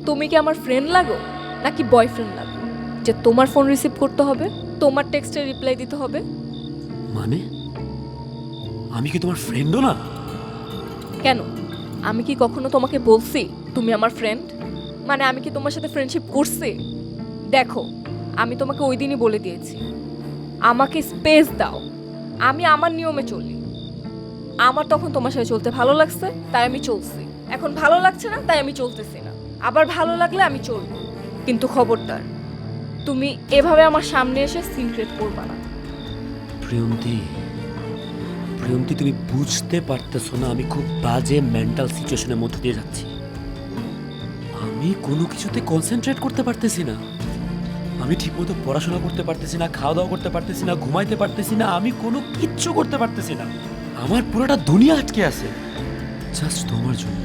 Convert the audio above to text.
তুমি কি আমার ফ্রেন্ড লাগো নাকি বয়ফ্রেন্ড লাগো যে তোমার ফোন রিসিভ করতে হবে, তোমার টেক্সটে রিপ্লাই দিতে হবে? মানে আমি কি তোমার ফ্রেন্ডও না? কেন, আমি কি কখনো তোমাকে বলছি তুমি আমার ফ্রেন্ড? মানে আমি কি তোমার সাথে ফ্রেন্ডশিপ করছি? দেখো, আমি তোমাকে ওই দিনই বলে দিয়েছি, আমাকে স্পেস দাও, আমি আমার নিয়মে চলি। আমার তখন তোমার সাথে চলতে ভালো লাগছে তাই আমি চলছি, এখন ভালো লাগছে না তাই আমি চলতেছি না। আবার ভালো লাগলে আমি চলবো, কিন্তু খবরদার তুমি এভাবে আমার সামনে এসে সিন ক্রিয়েট করবা না। প্রিয়ন্তী, প্রিয়ন্তী, তুমি বুঝতে পারতেছো না আমি খুব বাজে মেন্টাল সিচুয়েশনের মধ্যে দিয়ে যাচ্ছি। আমি কোনো কিছুতে কনসেন্ট্রেট করতে পারতেছি না। আমি ঠিকমতো পড়াশোনা করতে পারতেছি না, খাওয়া দাওয়া করতে পারতেছি না, ঘুমাইতে পারতেছি না, আমি কোনো কিচ্ছু করতে পারতেছি না। আমার পুরোটা দুনিয়া আটকে আছে জাস্ট তোমার জন্য।